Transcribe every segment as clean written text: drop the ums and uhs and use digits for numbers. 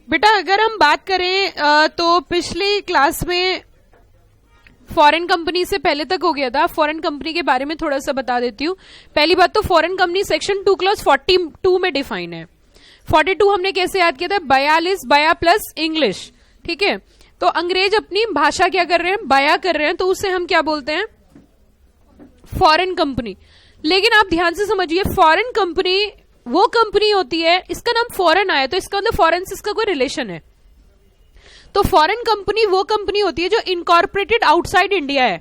बेटा अगर हम बात करें तो पिछली क्लास में फॉरेन कंपनी से पहले तक हो गया था। फॉरेन कंपनी के बारे में थोड़ा सा बता देती हूँ। पहली बात तो फॉरेन कंपनी सेक्शन 2 क्लॉज 42 में डिफाइन है। 42 हमने कैसे याद किया था? 42 बया प्लस इंग्लिश, ठीक है। तो अंग्रेज अपनी भाषा क्या कर रहे हैं? बया कर रहे हैं, तो उसे हम क्या बोलते हैं? Foreign company. लेकिन आप ध्यान से समझिए, फॉरेन कंपनी वो कंपनी होती है, इसका नाम फॉरेन आया तो इसका मतलब फॉरेन से इसका कोई रिलेशन है। तो फॉरेन कंपनी वो कंपनी होती है जो इनकॉर्पोरेटेड आउटसाइड इंडिया है।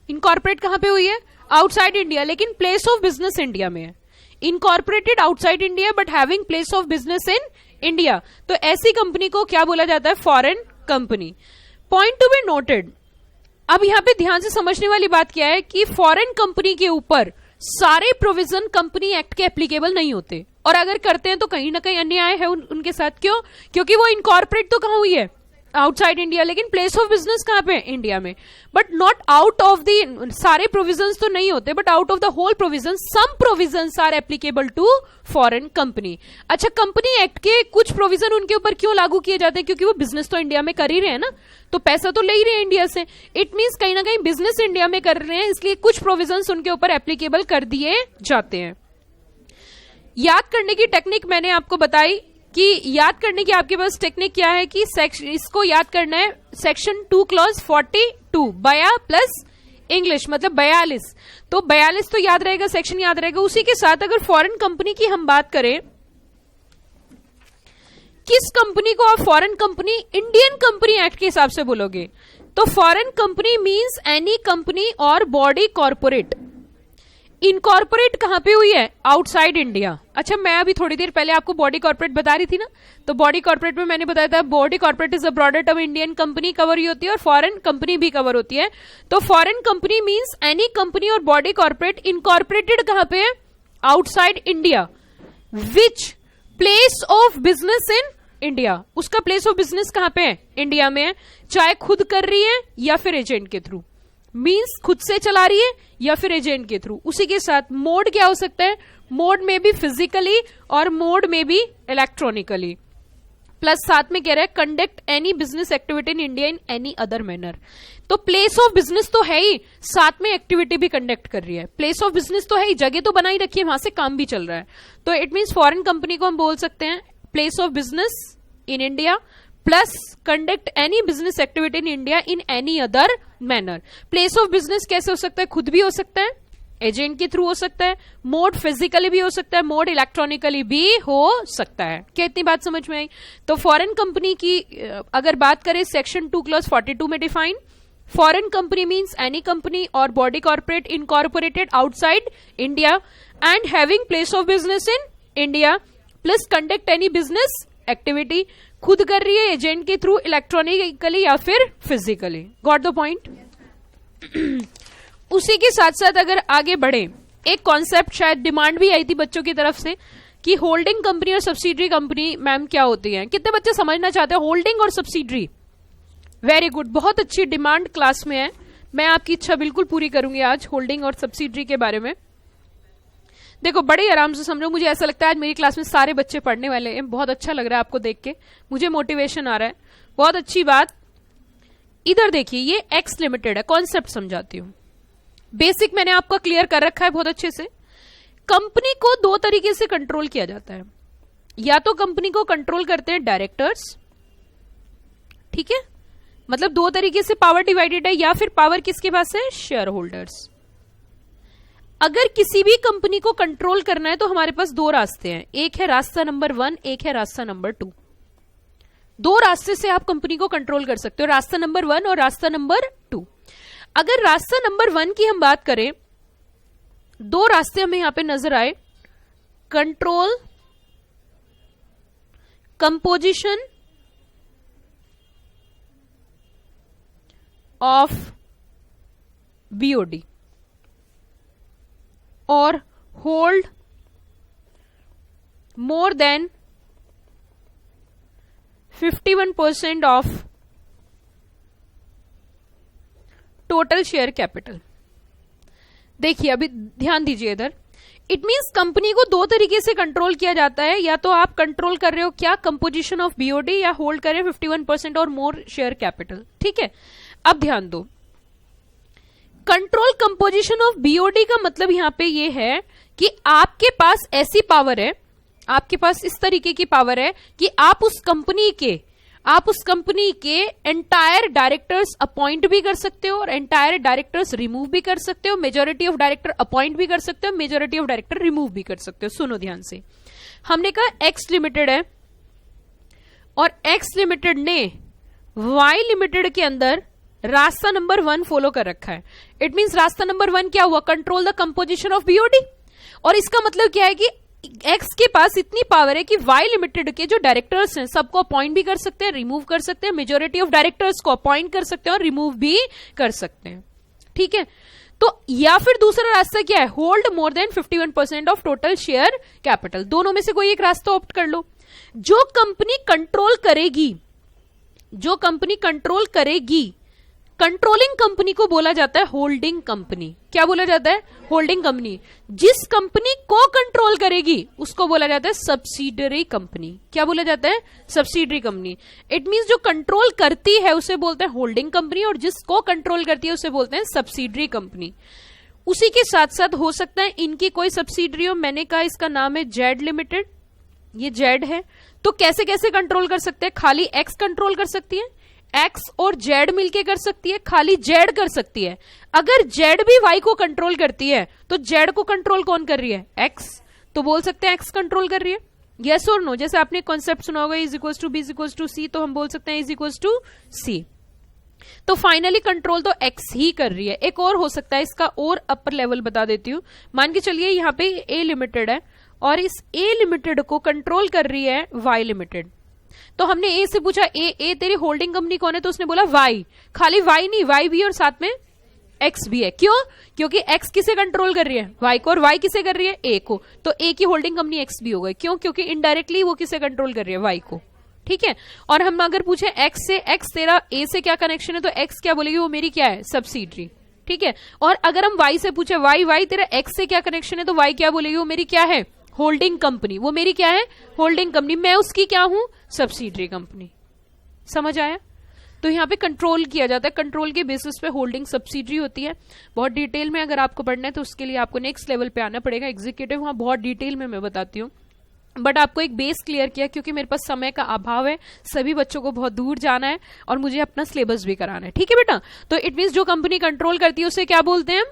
इनकॉर्पोरेट कहां पे हुई है? आउटसाइड इंडिया, लेकिन प्लेस ऑफ बिजनेस इंडिया में है। Incorporated outside India but having place of business in India, तो ऐसी कंपनी को क्या बोला जाता है? Foreign company. Point to be noted. अब यहां पे ध्यान से समझने वाली बात क्या है कि फॉरेन कंपनी के ऊपर सारे प्रोविजन कंपनी एक्ट के एप्लीकेबल नहीं होते, और अगर करते हैं तो कहीं ना कहीं अन्याय है उनके साथ। क्यों? क्योंकि वो इनकॉर्पोरेट तो कहां हुई है? आउटसाइड इंडिया, लेकिन प्लेस ऑफ बिजनेस कहां पे है? इंडिया में। But not out of the सारे प्रोविजंस तो नहीं होते, but out of the whole provision some provisions are applicable to foreign company. अच्छा, कंपनी एक्ट के कुछ प्रोविजन उनके ऊपर क्यों लागू किए जाते हैं? क्योंकि वो बिजनेस तो इंडिया में कर ही रहे हैं ना, तो पैसा तो ले ही रहे हैं इंडिया से। इट मींस कहीं ना कहीं बिजनेस इंडिया में कर रहे हैं, इसलिए कुछ प्रोविजंस उनके ऊपर एप्लीकेबल कर दिए जाते हैं। याद करने की टेक्निक मैंने आपको बताई कि याद करने की आपके पास टेक्निक क्या है कि इसको याद करना है सेक्शन 2 क्लॉज 42 बया प्लस इंग्लिश मतलब 42। तो 42 तो याद रहेगा, सेक्शन याद रहेगा। उसी के साथ अगर फॉरेन कंपनी की हम बात करें, किस कंपनी को आप foreign company Indian company act के हिसाब से बोलोगे? तो foreign company means any company और बॉडी कॉर्पोरेट। इनकॉर्पोरेट कहां पे हुई है? Outside India. अच्छा, मैं अभी थोड़ी देर पहले आपको बॉडी कॉर्पोरेट बता रही थी ना, तो बॉडी कॉर्पोरेट में मैंने बताया था body corporate is a broader term. Indian company cover ही होती है और फॉरेन कंपनी भी कवर होती है। तो foreign company means any company और बॉडी कॉर्पोरेट इनकॉर्पोरेटेड कहां पे है? Outside India. Which place of business in India, उसका प्लेस ऑफ बिजनेस कहां पे है? इंडिया में है। चाहे खुद कर रही है या फिर एजेंट के थ्रू, मींस खुद से चला रही है या फिर एजेंट के थ्रू। उसी के साथ मोड क्या हो सकता है? मोड में भी फिजिकली और मोड में भी इलेक्ट्रॉनिकली। प्लस साथ में कह रहा है conduct any business activity in India in any other manner. तो प्लेस ऑफ बिजनेस तो है ही, साथ में एक्टिविटी भी कंडक्ट कर रही है। प्लेस ऑफ बिजनेस तो है ही, जगह तो बनाई रखी है, वहां से काम भी चल रहा है। तो इट मींस फॉरेन कंपनी को हम बोल सकते हैं place of business in India plus conduct any business activity in India in any other manner. Place of business कैसे हो सकता है? खुद भी हो सकता है, एजेंट के थ्रू हो सकता है, मोड फिजिकली भी हो सकता है, मोड इलेक्ट्रॉनिकली भी हो सकता है। क्या इतनी बात समझ में आई? तो फॉरेन कंपनी की अगर बात करें सेक्शन 2 क्लॉज 42 में define, foreign company means any company और body corporate incorporated outside India and having place of business in India plus conduct any business activity. खुद कर रही है, एजेंट के थ्रू, इलेक्ट्रॉनिकली या फिर फिजिकली। Got the point? उसी के साथ साथ अगर आगे बढ़े, एक कॉन्सेप्ट शायद डिमांड भी आई थी बच्चों की तरफ से कि होल्डिंग कंपनी और सब्सिडरी कंपनी मैम क्या होती है। कितने बच्चे समझना चाहते हैं होल्डिंग और सब्सिडरी? वेरी गुड, बहुत अच्छी डिमांड क्लास में है। मैं आपकी इच्छा बिल्कुल पूरी करूंगी आज होल्डिंग और सब्सिडरी के बारे में। देखो, बड़े आराम से समझो। मुझे ऐसा लगता है आज मेरी क्लास में सारे बच्चे पढ़ने वाले हैं। बहुत अच्छा लग रहा है आपको देख के, मुझे मोटिवेशन आ रहा है। बहुत अच्छी बात। इधर देखिए, ये एक्स लिमिटेड है, कॉन्सेप्ट समझाती हूं। बेसिक मैंने आपको क्लियर कर रखा है बहुत अच्छे से। कंपनी को दो तरीके से कंट्रोल किया जाता है। या तो कंपनी को कंट्रोल करते हैं डायरेक्टर्स, ठीक है, मतलब दो तरीके से पावर डिवाइडेड है, या फिर पावर किसके पास है? Share holders. अगर किसी भी कंपनी को कंट्रोल करना है तो हमारे पास दो रास्ते हैं। एक है रास्ता नंबर 1, एक है रास्ता नंबर 2। दो रास्ते से आप कंपनी को कंट्रोल कर सकते हो, रास्ता नंबर 1 और रास्ता नंबर 2। अगर रास्ता नंबर 1 की हम बात करें, दो रास्ते हमें यहां पे नजर आए। कंट्रोल कंपोजिशन ऑफ बीओडी और hold more than 51% of total share capital. देखिए, अभी ध्यान दीजिए इधर। इट मींस कंपनी को दो तरीके से कंट्रोल किया जाता है, या तो आप कंट्रोल कर रहे हो क्या, कंपोजिशन ऑफ बीओडी, या होल्ड कर रहे हो 51% और मोर शेयर कैपिटल। ठीक है, अब ध्यान दो, कंट्रोल कंपोजिशन ऑफ बीओडी का मतलब यहां पे ये है कि आपके पास ऐसी पावर है, आपके पास इस तरीके की पावर है कि आप उस कंपनी के एंटायर डायरेक्टर्स अपॉइंट भी कर सकते हो और एंटायर डायरेक्टर्स रिमूव भी कर सकते हो, मेजॉरिटी ऑफ डायरेक्टर अपॉइंट भी कर सकते हो, मेजॉरिटी ऑफ डायरेक्टर रिमूव भी कर सकते हो। सुनो ध्यान से, हमने कहा एक्स लिमिटेड है और एक्स लिमिटेड ने वाई लिमिटेड के अंदर रास्ता नंबर 1 फॉलो कर रखा है। इट मींस रास्ता नंबर 1 क्या हुआ, control the composition of BOD. और इसका मतलब क्या है कि एक्स के पास इतनी पावर है कि वाई लिमिटेड के जो डायरेक्टर्स हैं सबको अपॉइंट भी कर सकते हैं, रिमूव कर सकते हैं, मेजॉरिटी ऑफ डायरेक्टर्स को अपॉइंट कर सकते हैं और रिमूव भी कर सकते हैं। ठीक है, तो या फिर दूसरा रास्ता क्या है, hold more than 51% of total share capital. दोनों में से कोई एक रास्ता ऑप्ट कर लो। जो कंपनी कंट्रोल करेगी, कंट्रोलिंग कंपनी को बोला जाता है होल्डिंग कंपनी। क्या बोला जाता है, होल्डिंग कंपनी। जिस कंपनी को कंट्रोल करेगी उसको बोला जाता है सब्सिडरी कंपनी। क्या बोला जाता है, सब्सिडरी कंपनी। इट मींस जो कंट्रोल करती है उसे बोलते हैं होल्डिंग कंपनी और जिसको कंट्रोल करती है उसे बोलते हैं सब्सिडरी कंपनी। उसी के साथ साथ हो सकता है इनकी कोई सब्सिडरी हो, मैंने कहा इसका नाम है जेड लिमिटेड, ये जेड है। तो कैसे कैसे कंट्रोल कर सकते हैं, खाली एक्स कंट्रोल कर सकती है, एक्स और जेड मिलके कर सकती है, खाली जेड कर सकती है। अगर जेड भी वाई को कंट्रोल करती है तो जेड को कंट्रोल कौन कर रही है, एक्स, तो बोल सकते हैं एक्स कंट्रोल कर रही है। यस और नो, जैसे आपने कॉन्सेप्ट सुना होगा is equal to B is equal to C, तो हम बोल सकते हैं इज इक्वल टू सी। तो फाइनली कंट्रोल तो एक्स ही कर रही है। एक और हो सकता है, इसका और अपर लेवल बता देती हूं। मान के चलिए यहां पे ए लिमिटेड है और इस ए लिमिटेड को कंट्रोल कर रही है वाई लिमिटेड। तो हमने ए से पूछा ए तेरी होल्डिंग कंपनी कौन है, तो उसने बोला वाई। खाली वाई नहीं, वाई भी और साथ में एक्स भी है। क्यों, क्योंकि एक्स किसे कंट्रोल कर रही है, वाई को, और वाई किसे कर रही है, ए को। तो ए की होल्डिंग कंपनी एक्स भी हो गई। क्यों, क्योंकि इनडायरेक्टली वो किसे कंट्रोल कर रही है, वाई को। ठीक है, और हम अगर पूछे एक्स से, एक्स तेरा ए से क्या कनेक्शन है, तो एक्स क्या बोलेगी, वो मेरी क्या है, सब्सिडरी। ठीक है, और अगर हम वाई से पूछे वाई तेरा एक्स से क्या कनेक्शन है, तो वाई क्या बोलेगी, वो मेरी क्या है, होल्डिंग कंपनी। वो मेरी क्या है, होल्डिंग कंपनी, मैं उसकी क्या हूं, सब्सिडरी कंपनी। समझ आया। तो यहां पे कंट्रोल किया जाता है, कंट्रोल के बेसिस पे होल्डिंग सब्सिडरी होती है। बहुत डिटेल में अगर आपको पढ़ना है तो उसके लिए आपको नेक्स्ट लेवल पे आना पड़ेगा, एग्जीक्यूटिव, वहां बहुत डिटेल में मैं बताती हूँ। बट आपको एक बेस क्लियर किया, क्योंकि मेरे पास समय का अभाव है, सभी बच्चों को बहुत दूर जाना है और मुझे अपना सिलेबस भी कराना है। ठीक है बेटा, तो इट मींस जो कंपनी कंट्रोल करती है उसे क्या बोलते हैं,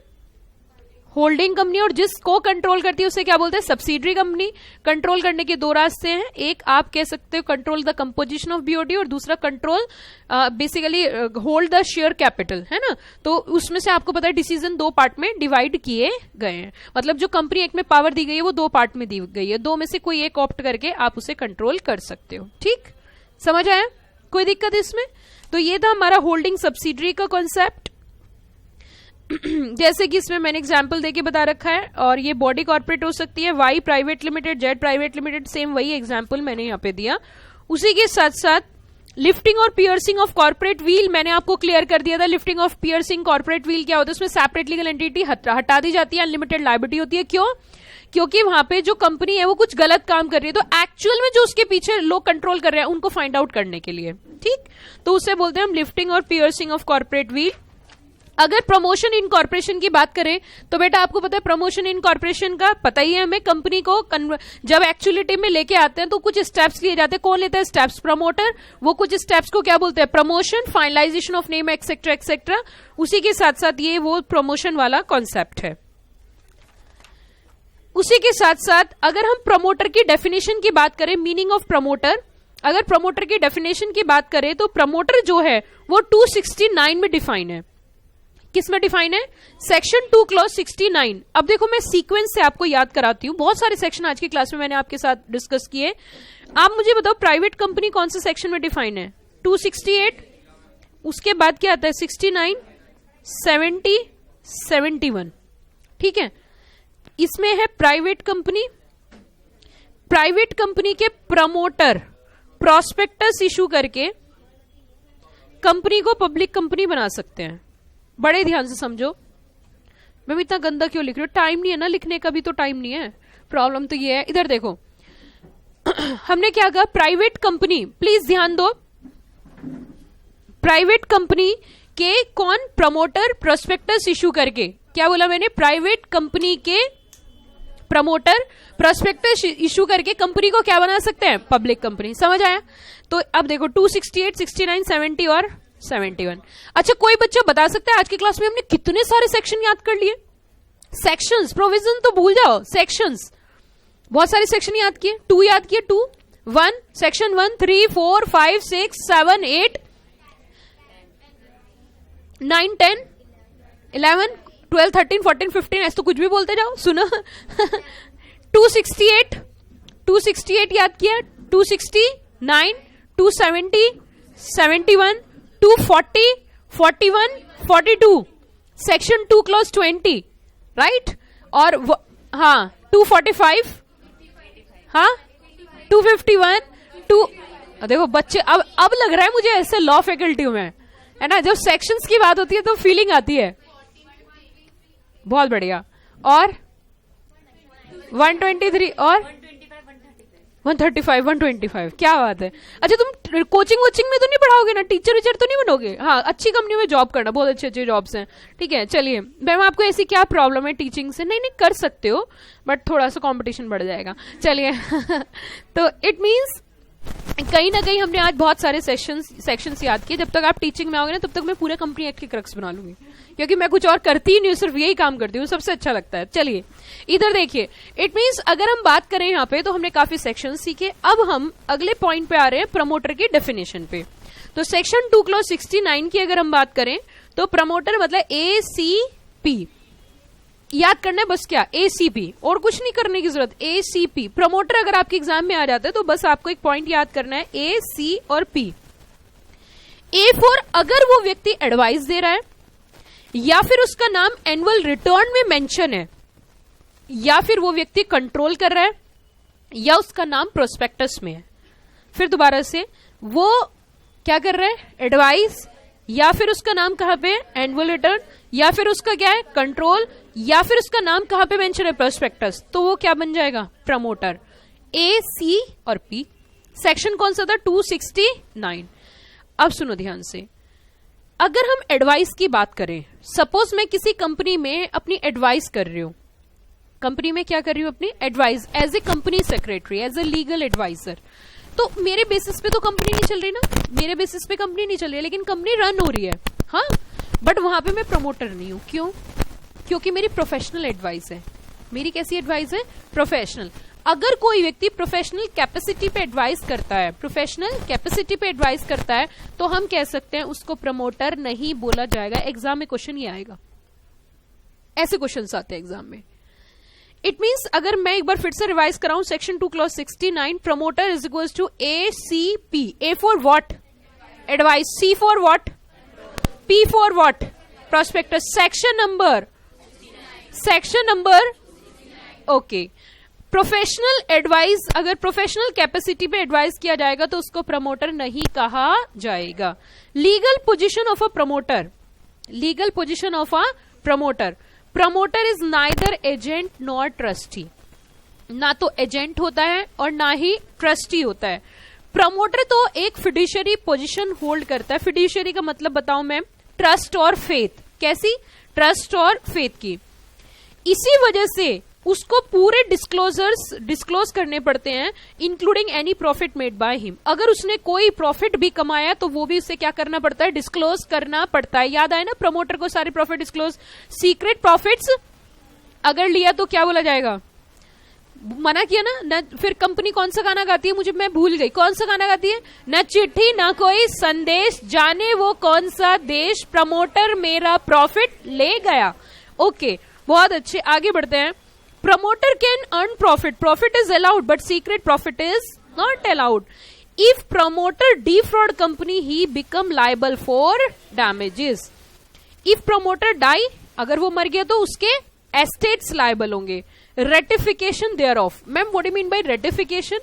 होल्डिंग कंपनी, और जिसको कंट्रोल करती है उसे क्या बोलते हैं, सब्सिडरी कंपनी। कंट्रोल करने के दो रास्ते हैं, एक आप कह सकते हो control the composition of BOD और दूसरा control basically hold the share capital, है ना। तो उसमें से आपको पता है डिसीजन दो पार्ट में डिवाइड किए गए हैं। मतलब जो कंपनी एक में पावर दी गई है वो दो पार्ट में दी गई है, दो में से कोई एक ऑप्ट करके आप उसे कंट्रोल कर सकते हो। ठीक, समझ आया, कोई दिक्कत इसमें। तो ये था हमारा होल्डिंग सब्सिडरी का कॉन्सेप्ट। जैसे कि इसमें मैंने एग्जांपल देके बता रखा है, और ये बॉडी कॉर्पोरेट हो सकती है, Y private limited, Z private limited, same वही एग्जांपल मैंने यहाँ पे दिया। उसी के साथ साथ लिफ्टिंग और पियर्सिंग ऑफ कॉर्पोरेट व्हील मैंने आपको क्लियर कर दिया था। Lifting of piercing corporate wheel क्या होता है, उसमें सेपरेट लीगल एंटिटी हटा दी जाती है, अनलिमिटेड लायबिलिटी होती है। क्यों, क्योंकि वहां पे जो कंपनी है वो कुछ गलत काम कर रही है, तो एक्चुअल में जो उसके पीछे लोग कंट्रोल कर रहे हैं उनको फाइंड आउट करने के लिए। ठीक, तो उसे बोलते हैं हम लिफ्टिंग और पियर्सिंग ऑफ कॉर्पोरेट व्हील। अगर प्रमोशन इन कॉर्पोरेशन की बात करें तो बेटा आपको पता है प्रमोशन इन कॉर्पोरेशन का पता ही है हमें, कंपनी को जब एक्चुअलिटी में लेके आते हैं तो कुछ स्टेप्स लिए जाते हैं। कौन लेता है स्टेप्स, प्रमोटर। वो कुछ स्टेप्स को क्या बोलते हैं, promotion, finalisation of name etcetera etcetera. उसी के साथ साथ ये वो प्रमोशन वाला कॉन्सेप्ट है। उसी के साथ साथ अगर हम प्रमोटर की डेफिनेशन की बात करें, मीनिंग ऑफ प्रमोटर, अगर प्रमोटर की डेफिनेशन की बात करें तो प्रमोटर जो है वो 269 में डिफाइन है। किस में डिफाइन है, सेक्शन 2 क्लॉज 69। अब देखो मैं सीक्वेंस से आपको याद कराती हूं, बहुत सारे सेक्शन आज की क्लास में मैंने आपके साथ डिस्कस किए। आप मुझे बताओ प्राइवेट कंपनी कौन से सेक्शन में डिफाइन है, 268, उसके बाद क्या आता है 69, 70, 71। ठीक है, इसमें है प्राइवेट कंपनी। प्राइवेट कंपनी के प्रमोटर प्रोस्पेक्टस इशू करके कंपनी को पब्लिक कंपनी बना सकते हैं। बड़े ध्यान से समझो, मैम इतना गंदा क्यों लिख रही हो? टाइम नहीं है ना लिखने का, भी तो टाइम नहीं है। प्रॉब्लम तो ये है। इधर देखो हमने क्या कहा, प्राइवेट कंपनी, प्लीज ध्यान दो, प्राइवेट कंपनी के कौन प्रमोटर प्रोस्पेक्टस इशू करके, क्या बोला मैंने, प्राइवेट कंपनी के प्रमोटर प्रोस्पेक्टस इशू करके कंपनी को क्या बना सकते हैं, पब्लिक कंपनी। समझ आया? तो अब देखो 268, 69, 70 और 71। अच्छा कोई बच्चा बता सकता है आज की क्लास में हमने कितने सारे सेक्शन याद कर लिए? सेक्शंस, प्रोविजन तो भूल जाओ, सेक्शंस बहुत सारे सेक्शन याद किए। 2 याद किए, 2 1 सेक्शन 1 3 4 5 6 7 8 9 10 11 12 13 14 15 ऐसे तो कुछ भी बोलते जाओ, सुनो 268 याद किया, 269 270 71 240 41 42 सेक्शन 2 क्लॉज 20 राइट। और हाँ 245, हाँ 251 2 देखो बच्चे अब लग रहा है मुझे ऐसे लॉ फैकल्टी में है ना, जब सेक्शंस की बात होती है तो फीलिंग आती है। बहुत बढ़िया। और 123 और 135 125, क्या बात है। अच्छा तुम कोचिंग में तो नहीं पढ़ाओगे ना, टीचर वीचर तो नहीं बनोगे? हाँ अच्छी कंपनी में जॉब करना, बहुत अच्छे जॉब्स हैं। ठीक है चलिए, मैम आपको ऐसी क्या प्रॉब्लम है टीचिंग से? नहीं कर सकते हो बट थोड़ा सा कंपटीशन बढ़ जाएगा। चलिए तो इट मीन्स कहीं ना कहीं हमने आज बहुत सारे सेक्शंस याद किए। जब तक आप टीचिंग में आओगे ना तब तक मैं पूरे कंपनी एक्ट की क्रक्स बना लूंगी, क्योंकि मैं कुछ और करती ही नहीं हूँ, सिर्फ यही काम करती हूँ, सबसे अच्छा लगता है। चलिए इधर देखिए, इट मीन्स अगर हम बात करें यहाँ पे तो हमने काफी सेक्शन सीखे। अब हम अगले पॉइंट पे आ रहे हैं, प्रमोटर की डेफिनेशन पे। तो सेक्शन 2 क्लॉज 69 की अगर हम बात करें तो प्रमोटर मतलब ACP, याद करना है बस, क्या ACP, और कुछ नहीं करने की जरूरत। ACP प्रमोटर अगर आपके एग्जाम में आ जाता है तो बस आपको एक पॉइंट याद करना है, A, C और P। A फॉर अगर वो व्यक्ति एडवाइस दे रहा है, या फिर उसका नाम एनुअल रिटर्न में मेंशन है, या फिर वो व्यक्ति कंट्रोल कर रहा है, या उसका नाम प्रोस्पेक्टस में है। फिर दोबारा से, वो क्या कर रहा है, एडवाइस, या फिर उसका नाम कहां पे, एनुअल रिटर्न, या फिर उसका क्या है, कंट्रोल, या फिर उसका नाम कहां पे मेंशन है, प्रोस्पेक्टस, तो वो क्या बन जाएगा, प्रमोटर। A, C और P। सेक्शन कौन सा था, 269। अब सुनो ध्यान से, अगर हम एडवाइस की बात करें, सपोज मैं किसी कंपनी में अपनी एडवाइस कर रही हूं, कंपनी में क्या कर रही हूं, अपनी advice as a company secretary, as a legal adviser, तो मेरे बेसिस पे तो कंपनी नहीं चल रही ना, मेरे बेसिस पे कंपनी नहीं चल रही है, लेकिन कंपनी रन हो रही है, हाँ, बट वहां पे मैं प्रमोटर नहीं हूं। क्यों? क्योंकि मेरी प्रोफेशनल एडवाइस है। मेरी कैसी एडवाइस है, प्रोफेशनल। अगर कोई व्यक्ति प्रोफेशनल कैपेसिटी पे एडवाइस करता है, प्रोफेशनल कैपेसिटी पे एडवाइस करता है, तो हम कह सकते हैं उसको प्रमोटर नहीं बोला जाएगा। एग्जाम में क्वेश्चन ये आएगा, ऐसे क्वेश्चंस आते हैं एग्जाम में। इट मीन्स अगर मैं एक बार फिर से रिवाइज कराऊं, section 2 clause 69, promoter is equal to ACP। A for what, advice, C for what, P for what, prospectus. Section number okay. Professional advice, अगर प्रोफेशनल कैपेसिटी पे एडवाइस किया जाएगा तो उसको प्रमोटर नहीं कहा जाएगा। Legal position of a promoter, legal position of a promoter, promoter is neither agent nor trustee. ना तो एजेंट होता है और ना ही ट्रस्टी होता है। प्रमोटर तो एक फिड्यूशियरी पोजीशन होल्ड करता है। फिड्यूशियरी का मतलब बताऊं मैं, ट्रस्ट और फेथ। कैसी? ट्रस्ट और फेथ की। इसी वजह से उसको पूरे डिस्क्लोज करने पड़ते हैं, including any profit made by him. अगर उसने कोई प्रॉफिट भी कमाया तो वो भी उसे क्या करना पड़ता है, डिस्क्लोज करना पड़ता है। याद आए ना, प्रमोटर को सारे प्रॉफिट डिस्क्लोज। सीक्रेट प्रॉफिट्स अगर लिया तो क्या बोला जाएगा, मना किया ना। फिर कंपनी कौन सा गाना गाती है, मुझे मैं भूल गई, कौन सा गाना गाती है, न चिट्ठी न कोई संदेश, जाने वो कौन सा देश, प्रमोटर मेरा प्रॉफिट ले गया। ओके बहुत अच्छे, आगे बढ़ते हैं। Promoter can earn profit, profit is allowed but secret profit is not allowed. If promoter defraud company he become liable for damages. If promoter die, अगर वो मर गया तो उसके एस्टेट्स लायबल होंगे। Ratification thereof, ma'am what do you mean by ratification?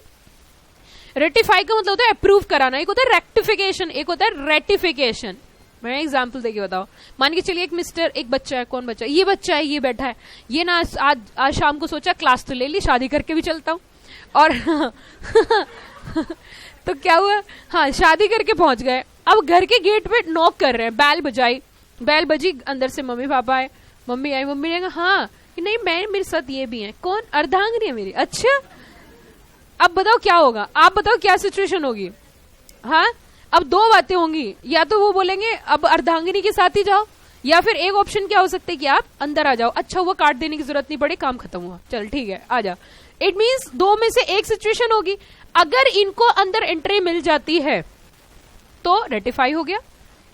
Ratify का मतलब होता है अप्रूव कराना, एक होता है रेक्टिफिकेशन, एक होता है रेटिफिकेशन। मैं एग्जाम्पल देके बताओ। मान के चलिए एक बच्चा है, कौन बच्चा, ये बच्चा है, ये बैठा है, ये ना आज शाम को सोचा क्लास तो ले ली, शादी करके भी चलता हूँ। और तो क्या हुआ, हाँ शादी करके पहुंच गए। अब घर के गेट पे नॉक कर रहे हैं, बैल बजाई, बैल बजी, अंदर से मम्मी पापा आए, मम्मी आई, मम्मी ने कहा हाँ नहीं मैं, मेरे साथ ये भी है, कौन, अर्धांगिनी है मेरी, अच्छा। अब बताओ क्या होगा, आप बताओ क्या सिचुएशन होगी। हाँ अब दो बातें होंगी, या तो वो बोलेंगे अब अर्धांगिनी के साथ ही जाओ, या फिर एक ऑप्शन क्या हो सकता है कि आप अंदर आ जाओ, अच्छा हुआ काट देने की जरूरत नहीं पड़ी, काम खत्म हुआ, चल ठीक है आ जा। इट मीन्स दो में से एक सिचुएशन होगी। अगर इनको अंदर एंट्री मिल जाती है तो रेटिफाई हो गया।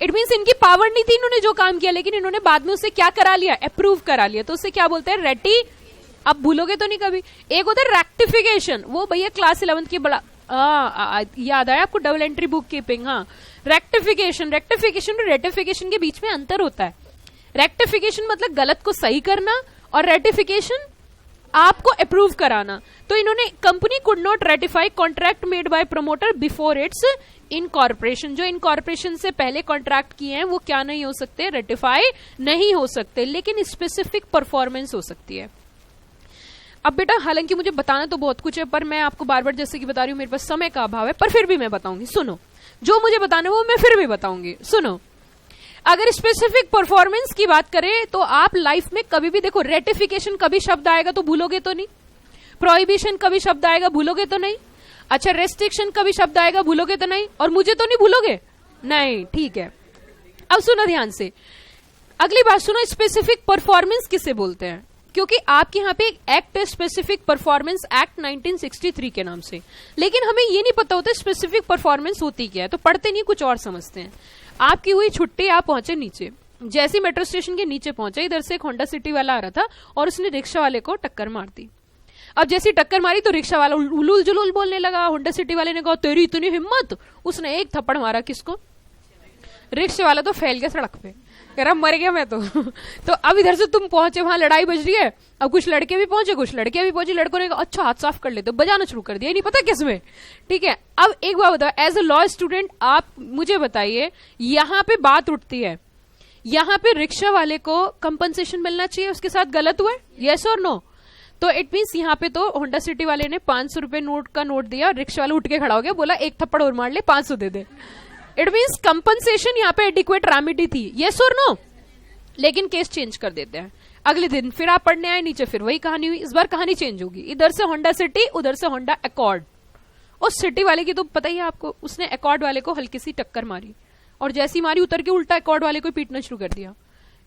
इट मीन्स इनकी पावर नहीं थी, इन्होंने जो काम किया, लेकिन इन्होंने बाद में उसे क्या करा लिया, अप्रूव करा लिया, तो उसे क्या बोलते हैं, रेटी। अब भूलोगे तो नहीं कभी। एक होता है रेक्टिफिकेशन, वो भैया क्लास 11th की बड़ा याद आया आपको, डबल एंट्री बुक कीपिंग। हाँ रेक्टिफिकेशन, रेक्टिफिकेशन और रेटिफिकेशन के बीच में अंतर होता है। रेक्टिफिकेशन मतलब गलत को सही करना, और रेटिफिकेशन आपको अप्रूव कराना। तो इन्होंने, company could not ratify contract made by promoter before it's incorporation. जो इनकॉर्पोरेशन से पहले कॉन्ट्रैक्ट किए हैं वो क्या नहीं हो सकते, रेटिफाई नहीं हो सकते, लेकिन स्पेसिफिक परफॉर्मेंस हो सकती है। अब बेटा हालांकि मुझे बताना तो बहुत कुछ है, पर मैं आपको बार बार जैसे कि बता रही हूं, मेरे पास समय का अभाव है, पर फिर भी मैं बताऊंगी। सुनो, जो मुझे बताना है वो मैं फिर भी बताऊंगी। सुनो, अगर स्पेसिफिक परफॉर्मेंस की बात करें तो आप लाइफ में कभी भी देखो, रेटिफिकेशन कभी शब्द आएगा तो भूलोगे तो नहीं, प्रोहिबिशन कभी शब्द आएगा भूलोगे तो नहीं, अच्छा रेस्ट्रिक्शन कभी शब्द आएगा भूलोगे तो नहीं, और मुझे तो नहीं भूलोगे, नहीं ठीक है। अब सुनो ध्यान से, अगली बात सुनो, स्पेसिफिक परफॉर्मेंस किसे बोलते हैं, क्योंकि आपके यहाँ पे एक एक्ट है, स्पेसिफिक परफॉर्मेंस एक्ट 1963 के नाम से, लेकिन हमें ये नहीं पता होता स्पेसिफिक परफॉर्मेंस होती क्या है, तो पढ़ते नहीं, कुछ और समझते हैं। आपकी हुई छुट्टी, आप पहुंचे नीचे, जैसे मेट्रो स्टेशन के नीचे पहुंचे, इधर से एक होंडा सिटी वाला आ रहा था और उसने रिक्शा वाले को टक्कर मार दी। अब जैसी टक्कर मारी तो रिक्शा वाला उलूल जुलूल बोलने लगा, होंडा सिटी वाले ने कहा तेरी इतनी हिम्मत, उसने एक थप्पड़ मारा, किसको, रिक्शा वाला तो फैल गया सड़क पे, कह रहा मर गया मैं तो अब इधर से तुम पहुंचे, वहां लड़ाई बज रही है, अब कुछ लड़के भी पहुंचे, कुछ लड़के भी पहुंचे, लड़कों ने कहा अच्छा हाथ साफ कर लेते, बजाना शुरू कर दिया, नहीं पता किसमें, ठीक है। अब एक बात बताओ, एज अ लॉ स्टूडेंट आप मुझे बताइए, यहाँ पे बात उठती है, यहाँ पे रिक्शा वाले को कंपनसेशन मिलना चाहिए, उसके साथ गलत हुआ है, यस और नो, तो इट मीन्स यहाँ पे तो होंडा सिटी वाले ने 500 रुपए का नोट दिया, रिक्शा वाला उठ के खड़ा हो गया, बोला एक थप्पड़ और मार ले, 500 दे दे। इट मीन्स कंपनसेशन यहाँ पे एडिक्वेट रेमेडी थी, यस और नो, लेकिन केस चेंज कर देते हैं। अगले दिन फिर आप पढ़ने आए नीचे, फिर वही कहानी हुई, इस बार कहानी चेंज होगी, इधर से होंडा सिटी, उधर से होंडा अकॉर्ड। उस सिटी वाले की तो पता ही है आपको, उसने अकॉर्ड वाले को हल्की सी टक्कर मारी, और जैसी मारी उतर के उल्टा अकॉर्ड वाले को पीटना शुरू कर दिया।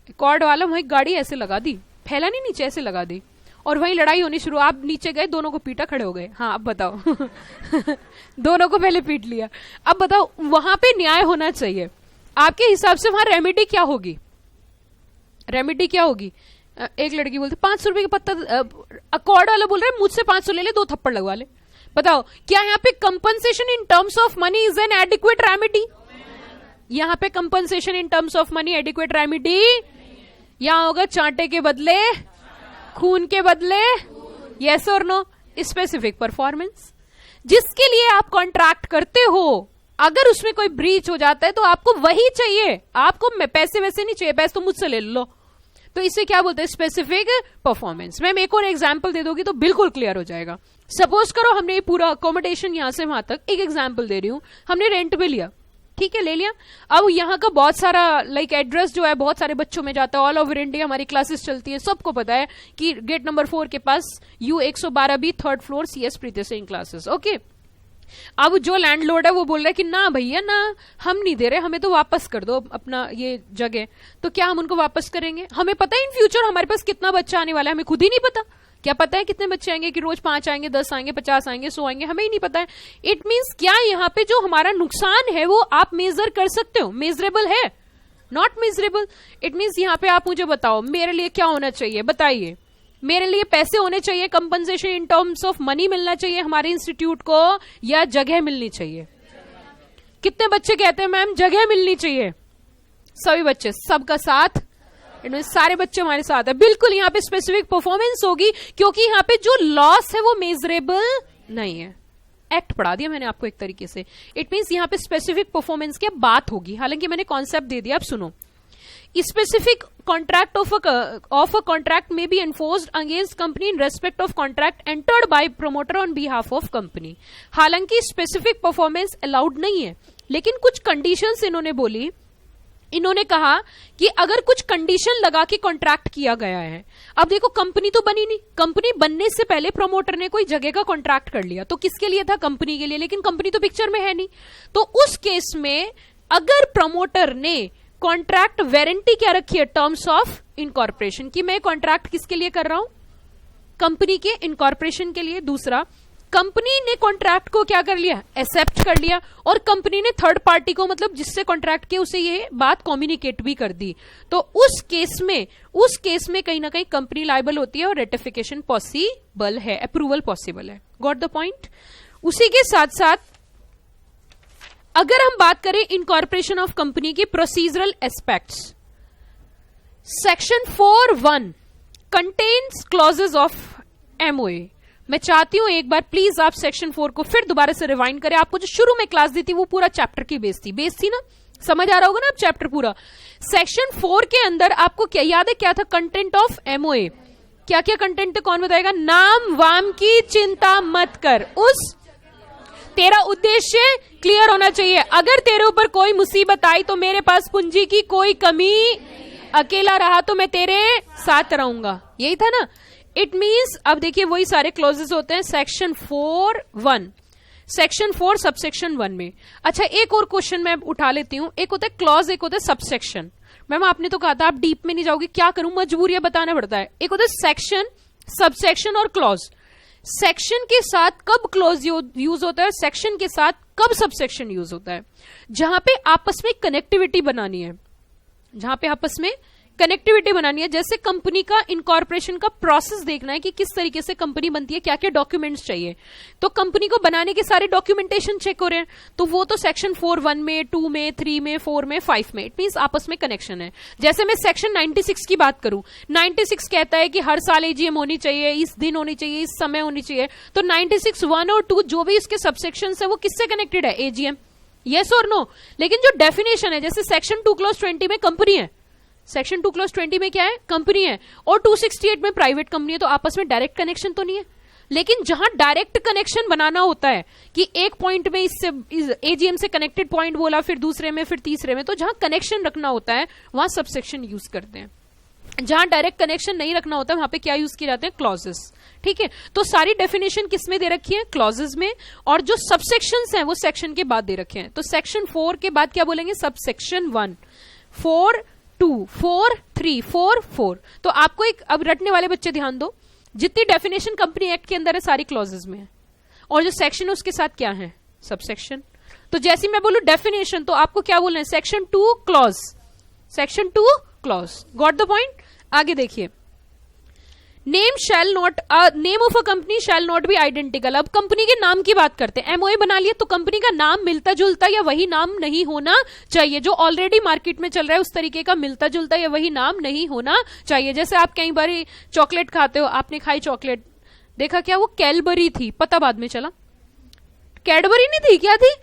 अकॉर्ड वाला वही गाड़ी ऐसे लगा दी, फैला नहीं नीचे, ऐसे लगा दी, और वहीं लड़ाई होनी शुरू। आप नीचे गए, दोनों को पीटा, खड़े हो गए। हाँ अब बताओ दोनों को पहले पीट लिया, अब बताओ वहां पे न्याय होना चाहिए, आपके हिसाब से वहां रेमेडी क्या होगी, रेमेडी क्या होगी। एक लड़की बोलती 500 रुपए का पत्ता, अकॉर्ड वाला बोल रहा है मुझसे 500 ले ले, 2 थप्पड़ लगवा ले। बताओ क्या यहाँ पे compensation in terms of money is an adequate remedy, यहाँ पे compensation in terms of money adequate remedy, यहाँ होगा चांटे के बदले खून के बदले, यस और नो। स्पेसिफिक परफॉर्मेंस, जिसके लिए आप कॉन्ट्रैक्ट करते हो, अगर उसमें कोई ब्रीच हो जाता है तो आपको वही चाहिए, आपको पैसे वैसे नहीं चाहिए, पैसे तो मुझसे ले लो, तो इसे क्या बोलते हैं, स्पेसिफिक परफॉर्मेंस। मैम एक और एग्जांपल दे दोगी तो बिल्कुल क्लियर हो जाएगा। सपोज करो हमने ये पूरा अकोमोडेशन यहां से वहां तक, एक एग्जांपल दे रही हूं, हमने रेंट पे लिया, ठीक है ले लिया। अब यहाँ का बहुत सारा लाइक एड्रेस जो है बहुत सारे बच्चों में जाता है, ऑल ओवर इंडिया हमारी क्लासेस चलती है, सबको पता है कि गेट नंबर 4 के पास U112B 3rd फ्लोर CS प्रीति सिंह क्लासेस, ओके। अब जो लैंडलॉर्ड है वो बोल रहा है कि ना भैया ना, हम नहीं दे रहे, हमें तो वापस कर दो अपना ये जगह। तो क्या हम उनको वापस करेंगे, हमें पता है इन फ्यूचर हमारे पास कितना बच्चा आने वाला है, हमें खुद ही नहीं पता, क्या पता है कितने बच्चे आएंगे, कि रोज 5 आएंगे, 10 आएंगे, 50 आएंगे, 100 आएंगे, हमें ही नहीं पता है। इट मीन्स क्या यहाँ पे जो हमारा नुकसान है वो आप मेजर कर सकते हो, मेजरेबल है, नॉट मेजरेबल। इट मीन्स यहाँ पे आप मुझे बताओ मेरे लिए क्या होना चाहिए, बताइए, मेरे लिए पैसे होने चाहिए, compensation in terms of money मिलना चाहिए हमारे इंस्टीट्यूट को, या जगह मिलनी चाहिए। कितने बच्चे कहते हैं मैम जगह मिलनी चाहिए, सभी बच्चे, सबका साथ, सारे बच्चे हमारे साथ है, बिल्कुल। यहाँ पे स्पेसिफिक परफॉर्मेंस होगी, क्योंकि यहाँ पे जो लॉस है वो मेजरेबल नहीं है, एक्ट पढ़ा दिया मैंने आपको एक तरीके से। इट मींस यहाँ पे स्पेसिफिक परफॉर्मेंस की बात होगी, हालांकि मैंने कॉन्सेप्ट दे दिया। अब सुनो, specific contract of a contract may be enforced against company in respect of contract entered by promoter on behalf of company। हालांकि स्पेसिफिक परफॉर्मेंस अलाउड नहीं है, लेकिन कुछ कंडीशंस इन्होंने बोली। इन्होंने कहा कि अगर कुछ कंडीशन लगा के कॉन्ट्रैक्ट किया गया है, अब देखो कंपनी तो बनी नहीं, कंपनी बनने से पहले प्रमोटर ने कोई जगह का कॉन्ट्रैक्ट कर लिया, तो किसके लिए था? कंपनी के लिए, लेकिन कंपनी तो पिक्चर में है नहीं। तो उस केस में अगर प्रमोटर ने कॉन्ट्रैक्ट वारंटी क्या रखी है? टर्म्स ऑफ इनकॉर्पोरेशन, कि मैं कॉन्ट्रैक्ट किसके लिए कर रहा हूं? कंपनी के इनकॉर्पोरेशन के लिए। दूसरा, कंपनी ने कॉन्ट्रैक्ट को क्या कर लिया? एक्सेप्ट कर लिया, और कंपनी ने थर्ड पार्टी को, मतलब जिससे कॉन्ट्रैक्ट किया, उसे ये बात कम्युनिकेट भी कर दी। तो उस केस में कहीं ना कहीं कंपनी लायबल होती है और रेटिफिकेशन पॉसिबल है, अप्रूवल पॉसिबल है। Got the point? उसी के साथ साथ अगर हम बात करें इनकॉर्पोरेशन ऑफ कंपनी की procedural aspects, section 4(1) contains clauses of MOA. मैं चाहती हूं एक बार प्लीज आप सेक्शन 4 को फिर दोबारा से रिवाइंड करें। आपको जो शुरू में क्लास दी थी वो पूरा चैप्टर की बेस थी ना, समझ आ रहा होगा ना आप चैप्टर पूरा। सेक्शन 4 के अंदर आपको क्या याद है, क्या था? Content of MOA. क्या क्या कंटेंट है, कौन बताएगा? नाम वाम की चिंता मत कर, उस तेरा उद्देश्य क्लियर होना चाहिए। अगर तेरे ऊपर कोई मुसीबत आई तो मेरे पास पूंजी की कोई कमी, अकेला रहा तो मैं तेरे साथ रहूंगा, यही था ना। इट मींस अब देखिए वही सारे क्लॉजेस होते हैं सेक्शन 4(1), सेक्शन 4 सबसेक्शन 1 में। अच्छा, एक और क्वेश्चन मैं उठा लेती हूं। एक होता है क्लॉज, एक होता है सबसेक्शन। मैम आपने तो कहा था आप डीप में नहीं जाओगे, क्या करूं, मजबूरियां बताना पड़ता है। एक होता है सेक्शन, सबसेक्शन और क्लॉज। सेक्शन के साथ कब क्लॉज यूज होता है, सेक्शन के साथ कब सबसेक्शन यूज होता है? जहां पे आपस में कनेक्टिविटी बनानी है, जैसे कंपनी का इनकॉर्पोरेशन का प्रोसेस देखना है कि किस तरीके से कंपनी बनती है, क्या क्या डॉक्यूमेंट्स चाहिए, तो कंपनी को बनाने के सारे डॉक्यूमेंटेशन चेक हो रहे हैं, तो वो तो सेक्शन 4(1) में, 2 में, 3 में, 4 में, 5 में। इट मींस आपस में कनेक्शन है। जैसे मैं सेक्शन 96 की बात करूं, 96 कहता है कि हर साल एजीएम होनी चाहिए, इस दिन होनी चाहिए, इस समय होनी चाहिए। तो 96(1) और 2 जो भी इसके सबसेक्शन है वो किससे कनेक्टेड है? एजीएम। यस और नो? लेकिन जो डेफिनेशन है, जैसे सेक्शन 2 क्लॉज 20 में कंपनी है, सेक्शन 2 क्लॉज 20 में क्या है? कंपनी है, और 268 में प्राइवेट कंपनी है, तो आपस में डायरेक्ट कनेक्शन तो नहीं है। लेकिन जहां डायरेक्ट कनेक्शन बनाना होता है कि एक पॉइंट में इससे एजीएम से कनेक्टेड पॉइंट बोला, फिर दूसरे में, फिर तीसरे में, तो जहां कनेक्शन रखना होता है वहां सबसेक्शन यूज करते हैं। जहां डायरेक्ट कनेक्शन नहीं रखना होता है वहां पे क्या यूज किए जाते हैं? क्लॉजेस। ठीक है, तो सारी डेफिनेशन किसमें दे रखी है? क्लॉजेस में। और जो सबसेक्शंस हैं वो सेक्शन के बाद दे रखे हैं। तो सेक्शन 4 के बाद क्या बोलेंगे? सबसेक्शन 1, 4, 2, 4, 3, 4, 4। तो आपको एक, अब रटने वाले बच्चे ध्यान दो, जितनी डेफिनेशन कंपनी एक्ट के अंदर है सारी क्लॉजेस में है, और जो सेक्शन है उसके साथ क्या है? सबसेक्शन। तो जैसे मैं बोलूं डेफिनेशन, तो आपको क्या बोलना है? Section 2 clause, section 2 clause. Got the point? आगे देखिए, name of a company shall not be identical. अब कंपनी के नाम की बात करते हैं। एमओए बना लिया तो कंपनी का नाम मिलता जुलता या वही नाम नहीं होना चाहिए, जो ऑलरेडी मार्केट में चल रहा है उस तरीके का मिलता जुलता या वही नाम नहीं होना चाहिए। जैसे आप कई बार चॉकलेट खाते हो, आपने खाई चॉकलेट, देखा क्या वो कैडबरी थी, पता बाद में चला कैडबरी नहीं थी, क्या थी?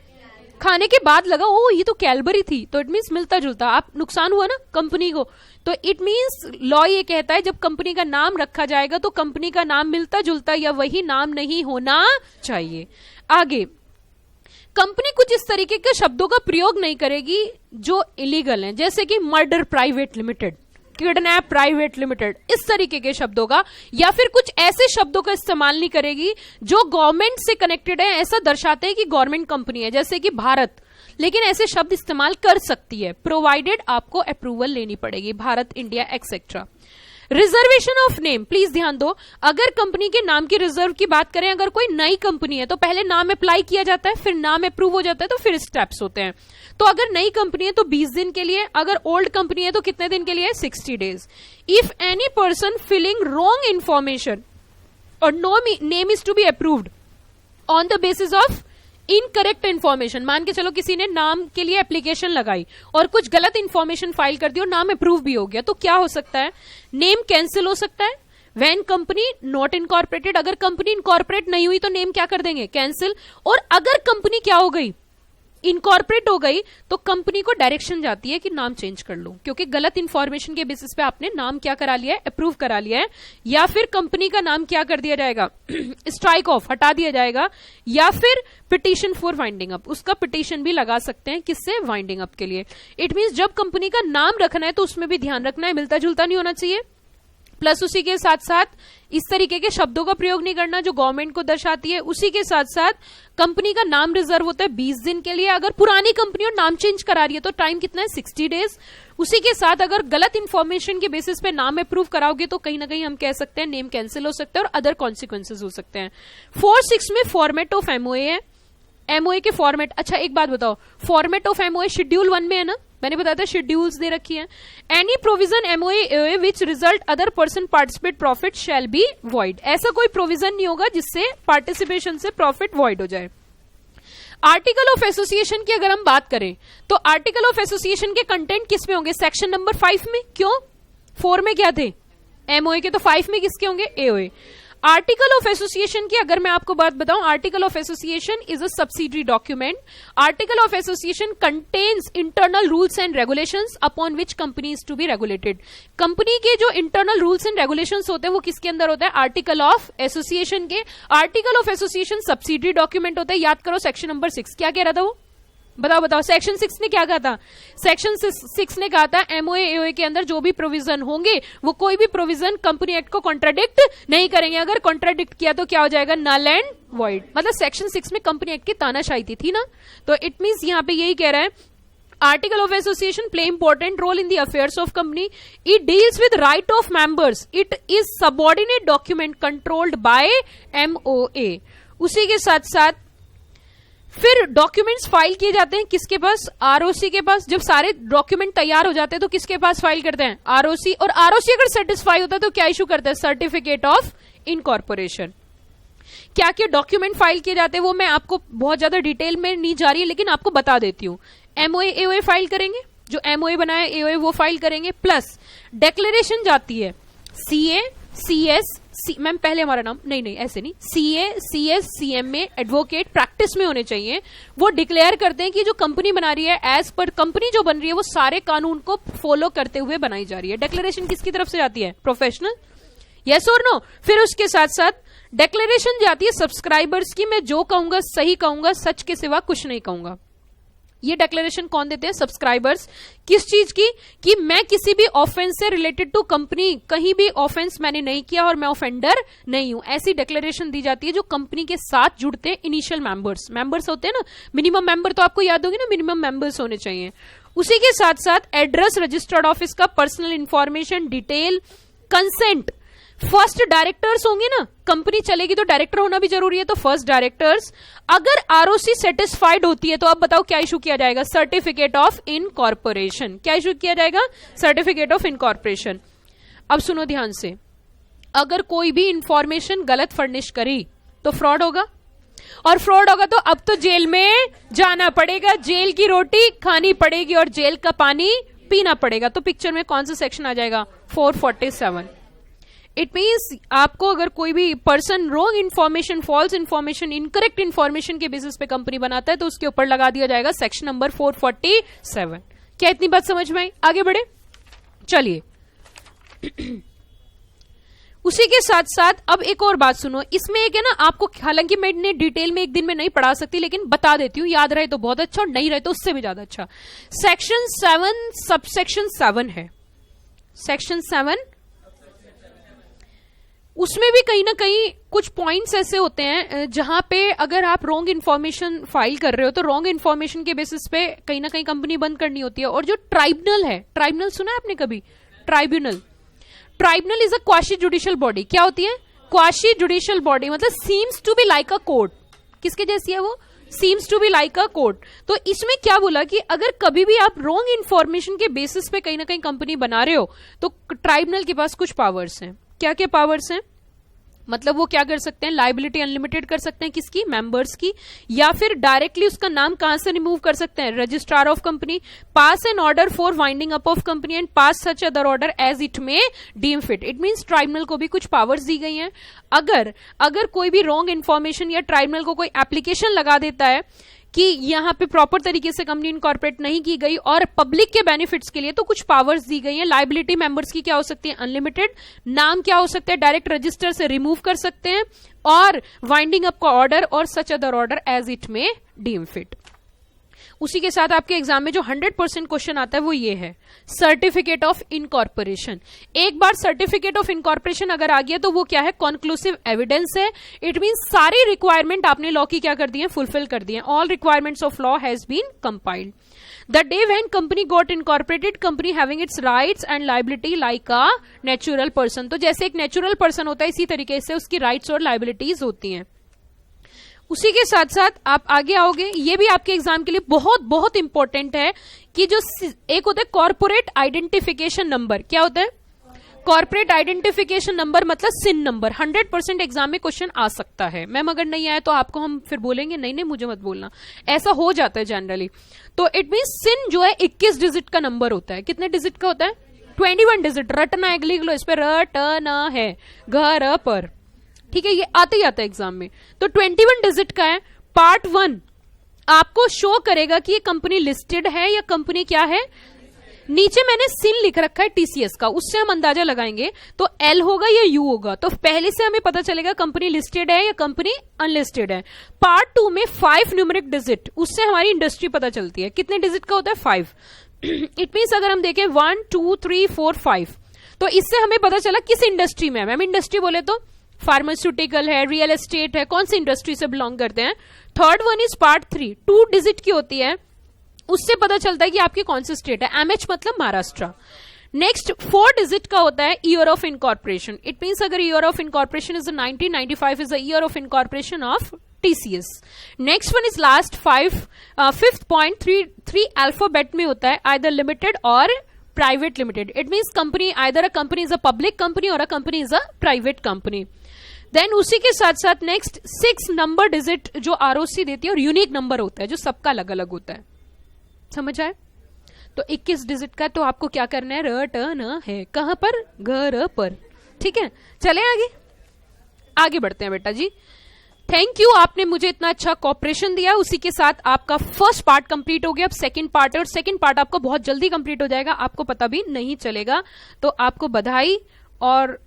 खाने के बाद लगा ओ ये तो कैडबरी थी। तो इट मींस मिलता जुलता, आप नुकसान हुआ ना कंपनी को। तो इट मींस लॉ ये कहता है जब कंपनी का नाम रखा जाएगा तो कंपनी का नाम मिलता जुलता या वही नाम नहीं होना चाहिए। आगे, कंपनी कुछ इस तरीके के शब्दों का प्रयोग नहीं करेगी जो इलीगल हैं, जैसे कि murder private limited, kidnap private limited, इस तरीके के शब्दों का, या फिर कुछ ऐसे शब्दों का इस्तेमाल नहीं करेगी जो गवर्नमेंट से कनेक्टेड है, ऐसा दर्शाते हैं कि गवर्नमेंट कंपनी है, जैसे कि भारत। लेकिन ऐसे शब्द इस्तेमाल कर सकती है, प्रोवाइडेड आपको अप्रूवल लेनी पड़ेगी, Bharat, India, etcetera. Reservation of name, please ध्यान दो, अगर कंपनी के नाम की रिजर्व की बात करें, अगर कोई नई कंपनी है तो पहले नाम अप्लाई किया जाता है, फिर नाम अप्रूव हो जाता है, तो फिर स्टेप्स होते हैं। तो अगर नई कंपनी है तो 20 दिन के लिए, अगर ओल्ड कंपनी है तो कितने दिन के लिए? 60 days. If any person filling wrong information और no name is to be approved on the basis of incorrect information, मान के चलो किसी ने नाम के लिए एप्लीकेशन लगाई और कुछ गलत इन्फॉर्मेशन फाइल कर दी और नाम अप्रूव भी हो गया, तो क्या हो सकता है? नेम कैंसिल हो सकता है, व्हेन कंपनी नॉट इनकॉर्पोरेटेड, अगर कंपनी इनकॉर्पोरेट नहीं हुई तो नेम क्या कर देंगे, कैंसिल। और अगर कंपनी क्या हो गई, इनकॉर्पोरेट हो गई, तो कंपनी को डायरेक्शन जाती है कि नाम चेंज कर लो, क्योंकि गलत इंफॉर्मेशन के बेसिस पे आपने नाम क्या करा लिया है, अप्रूव करा लिया है। या फिर कंपनी का नाम क्या कर दिया जाएगा, स्ट्राइक ऑफ, हटा दिया जाएगा। या फिर पिटीशन फॉर वाइंडिंग अप, उसका पिटीशन भी लगा सकते हैं, किससे, वाइंडिंग अप के लिए। इट मींस जब कंपनी का नाम रखना है तो उसमें भी ध्यान रखना है, मिलता जुलता नहीं होना चाहिए। प्लस उसी के साथ साथ इस तरीके के शब्दों का प्रयोग नहीं करना जो गवर्नमेंट को दर्शाती है। उसी के साथ साथ कंपनी का नाम रिजर्व होता है 20 दिन के लिए। अगर पुरानी कंपनी और नाम चेंज करा रही है तो टाइम कितना है, 60 डेज। उसी के साथ अगर गलत इंफॉर्मेशन के बेसिस पे नाम अप्रूव कराओगे तो कहीं ना कहीं हम कह सकते हैं नेम कैंसिल हो सकता है और अदर कॉन्सिक्वेंसेज हो सकते हैं। 4(6) में फॉर्मेट ऑफ एमओए है, एमओए के फॉर्मेट। अच्छा एक बात बताओ, फॉर्मेट ऑफ एमओए शेड्यूल 1 में है ना, मैंने बताया था शेड्यूल्स दे रखी है। Any provision MOA which result other person participate profit shall be void, ऐसा कोई प्रोविजन नहीं होगा जिससे पार्टिसिपेशन से प्रॉफिट वॉइड हो जाए। आर्टिकल ऑफ एसोसिएशन की अगर हम बात करें तो आर्टिकल ऑफ एसोसिएशन के कंटेंट किस में होंगे, सेक्शन नंबर 5 में। क्यों, 4 में क्या थे, एमओए के, तो 5 में किसके होंगे, एओए। आर्टिकल ऑफ एसोसिएशन की अगर मैं आपको बात बताऊं, article of association is a subsidiary document. Article of association contains internal rules and regulations upon which company is to be regulated. Company के जो इंटरनल रूल्स एंड रेगुलेशंस होते हैं वो किसके अंदर होता है, आर्टिकल ऑफ एसोसिएशन के। Article of association subsidiary document होता है। याद करो सेक्शन नंबर 6 क्या कह रहा था वो, बताओ बताओ, सेक्शन 6 ने क्या कहा था, सेक्शन 6 ने कहा था एमओए एओए के अंदर जो भी प्रोविजन होंगे वो कोई भी प्रोविजन कंपनी एक्ट को कॉन्ट्राडिक्ट नहीं करेंगे। अगर कॉन्ट्राडिक्ट किया तो क्या हो जाएगा, नल एंड वॉइड। मतलब सेक्शन 6 में कंपनी एक्ट की तानाशाही थी ना, तो इट मींस यहां पे यही कह रहा है article of association play important role in the affairs of company. It deals with right of members, it is subordinate document controlled by MOA. उसी के साथ साथ फिर डॉक्यूमेंट्स फाइल किए जाते हैं किसके पास, आरओसी के पास। जब सारे डॉक्यूमेंट तैयार हो जाते हैं तो किसके पास फाइल करते हैं, आरओसी। और आरओसी अगर सेटिस्फाई होता है तो क्या इशू करता है, सर्टिफिकेट ऑफ इनकॉर्पोरेशन। क्या क्या डॉक्यूमेंट फाइल किए जाते हैं वो मैं आपको बहुत ज्यादा डिटेल में नहीं जा रही है, लेकिन आपको बता देती हूँ। एमओए एओए फाइल करेंगे, जो एमओए बनाया एओए वो फाइल करेंगे। प्लस डिक्लेरेशन जाती है सीए सीएस मैम पहले हमारा नाम नहीं ऐसे नहीं, सीए सीएस सीएम में एडवोकेट प्रैक्टिस में होने चाहिए। वो डिक्लेयर करते हैं कि जो कंपनी बना रही है एज पर कंपनी जो बन रही है वो सारे कानून को फॉलो करते हुए बनाई जा रही है। डिक्लेरेशन किसकी तरफ से जाती है, प्रोफेशनल, यस और नो। फिर उसके साथ साथ डिक्लेरेशन जाती है सब्सक्राइबर्स की, मैं जो कहूंगा सही कहूंगा, सच के सिवा कुछ नहीं कहूंगा। ये डिक्लेरेशन कौन देते हैं, सब्सक्राइबर्स। किस चीज की, कि मैं किसी भी ऑफेंस से रिलेटेड टू कंपनी, कहीं भी ऑफेंस मैंने नहीं किया और मैं ऑफेंडर नहीं हूं, ऐसी डिक्लेरेशन दी जाती है जो कंपनी के साथ जुड़ते हैं इनिशियल मेंबर्स होते हैं ना, मिनिमम मेंबर तो आपको याद होगी ना, मिनिमम मेंबर्स होने चाहिए। उसी के साथ साथ एड्रेस रजिस्टर्ड ऑफिस का, personal information detail, consent. First directors होंगे ना, कंपनी चलेगी तो डायरेक्टर होना भी जरूरी है, तो फर्स्ट डायरेक्टर्स। अगर आरओसी सेटिस्फाइड होती है तो अब बताओ क्या इशू किया जाएगा, सर्टिफिकेट ऑफ इनकॉर्पोरेशन। क्या इशू किया जाएगा, सर्टिफिकेट ऑफ इनकॉर्पोरेशन। अब सुनो ध्यान से, अगर कोई भी इंफॉर्मेशन गलत फर्निश करी तो फ्रॉड होगा, और फ्रॉड होगा तो अब तो जेल में जाना पड़ेगा, जेल की रोटी खानी पड़ेगी और जेल का पानी पीना पड़ेगा। तो पिक्चर में कौन सा सेक्शन आ जाएगा, 447। इट मीन्स आपको अगर कोई भी person wrong information, false information, incorrect information के बेसिस पे कंपनी बनाता है तो उसके ऊपर लगा दिया जाएगा सेक्शन नंबर 447। क्या इतनी बात समझ में आई, आगे बढ़े, चलिए। उसी के साथ साथ अब एक और बात सुनो, इसमें एक है ना, आपको हालांकि मैं डिटेल में एक दिन में नहीं पढ़ा सकती, लेकिन बता देती हूं, याद रहे तो बहुत अच्छा और नहीं रहे तो उससे भी ज्यादा अच्छा। सेक्शन 7 सबसेक्शन 7 है, सेक्शन 7, उसमें भी कहीं ना कहीं कुछ पॉइंट्स ऐसे होते हैं जहां पे अगर आप रॉन्ग इन्फॉर्मेशन फाइल कर रहे हो तो रॉन्ग इन्फॉर्मेशन के बेसिस पे कहीं ना कहीं कंपनी बंद करनी होती है। और जो ट्राइब्यूनल है, ट्राइब्यूनल सुना है आपने कभी, tribunal is a quasi judicial body. क्या होती है, क्वाशी जुडिशियल बॉडी, मतलब seems to be like a court. किसके जैसी है वो, seems to be like a court. तो इसमें क्या बोला कि अगर कभी भी आप रॉन्ग इन्फॉर्मेशन के बेसिस पे कहीं ना कहीं कंपनी बना रहे हो तो ट्राइब्यूनल के पास कुछ पावर्स हैं। क्या क्या पावर्स हैं, मतलब वो क्या कर सकते हैं, लाइबिलिटी अनलिमिटेड कर सकते हैं किसकी, मेंबर्स की, या फिर डायरेक्टली उसका नाम कहां से रिमूव कर सकते हैं, registrar of company, pass an order for winding up of company and pass such other order as it may deem fit. It means tribunal को भी कुछ पावर्स दी गई हैं। अगर कोई भी रॉन्ग इन्फॉर्मेशन या ट्राइब्यूनल को कोई एप्लीकेशन लगा देता है कि यहां पे प्रॉपर तरीके से कंपनी इनकॉर्पोरेट नहीं की गई और पब्लिक के बेनिफिट्स के लिए, तो कुछ पावर्स दी गई हैं। लाइबिलिटी मेंबर्स की क्या हो सकती है, अनलिमिटेड, नाम क्या हो सकता है, डायरेक्ट रजिस्टर से रिमूव कर सकते हैं, और वाइंडिंग अप का ऑर्डर और such other order as it may deem fit. उसी के साथ आपके एग्जाम में जो 100% क्वेश्चन आता है वो ये है, सर्टिफिकेट ऑफ इनकॉर्पोरेशन। एक बार सर्टिफिकेट ऑफ इनकॉर्पोरेशन अगर आ गया तो वो क्या है, कॉन्क्लूसिव एविडेंस है। इट मींस सारी रिक्वायरमेंट आपने लॉ की क्या कर दी है, फुलफिल कर दी है। All requirements of law has been compiled. The day when company got incorporated, company having its rights and liability like a natural person। तो जैसे एक नेचुरल पर्सन होता है इसी तरीके से उसकी राइट्स और लाइबिलिटीज होती हैं। उसी के साथ साथ आप आगे आओगे, ये भी आपके एग्जाम के लिए बहुत बहुत इंपॉर्टेंट है कि जो एक होता है कॉर्पोरेट आइडेंटिफिकेशन नंबर। क्या होता है, कॉर्पोरेट आइडेंटिफिकेशन नंबर, मतलब सिन नंबर। 100% एग्जाम में क्वेश्चन आ सकता है। मैम अगर नहीं आया तो आपको हम फिर बोलेंगे नहीं नहीं मुझे मत बोलना, ऐसा हो जाता है जनरली। तो इट मीन सिन जो है 21 डिजिट का नंबर होता है। कितने डिजिट का होता है, 21 डिजिट। रटना है, लिख लो इस पर, रटना है घर पर, ठीक है, ये आते ही आता है एग्जाम में। तो 21 डिजिट का है। पार्ट 1 आपको शो करेगा कि ये कंपनी लिस्टेड है या कंपनी क्या है। नीचे मैंने सिन लिख रखा है टीसीएस का, उससे हम अंदाजा लगाएंगे तो एल होगा या यू होगा। तो पहले से हमें पता चलेगा कंपनी लिस्टेड है या कंपनी अनलिस्टेड है। पार्ट 2 में 5 न्यूमेरिक डिजिट, उससे हमारी इंडस्ट्री पता चलती है। कितने डिजिट का होता है, 5। इट मीन्स अगर हम देखें 1 2 3 4 5, तो इससे हमें पता चला किस इंडस्ट्री में है। मैम इंडस्ट्री बोले तो फार्मास्यूटिकल है, रियल एस्टेट है, कौन सी इंडस्ट्री से बिलोंग करते हैं। Third one is part 3, 2 digit की होती है, उससे पता चलता है कि आपकी कौन सी स्टेट है। एमएच मतलब महाराष्ट्र। नेक्स्ट 4 डिजिट का होता है year of incorporation. It means अगर year of incorporation is 1995 is the year of incorporation of TCS. Next one is last 5th point 3 alphabet में होता है, आइदर लिमिटेड और private limited. It means company, either a company is a public company और a company is a private company. Then उसी के साथ साथ next 6 number digit जो आरओसी देती है और यूनिक नंबर होता है जो सबका अलग अलग होता है। समझ आए। तो 21 डिजिट का तो आपको क्या करना है, रटना है। कहां पर, घर पर, ठीक है। चले आगे बढ़ते हैं बेटा जी। थैंक यू, आपने मुझे इतना अच्छा कॉपरेशन दिया। उसी के साथ आपका फर्स्ट पार्ट कंप्लीट हो गया। अब सेकंड पार्ट है और सेकंड पार्ट आपको बहुत जल्दी कंप्लीट हो जाएगा, आपको पता भी नहीं चलेगा। तो आपको बधाई। और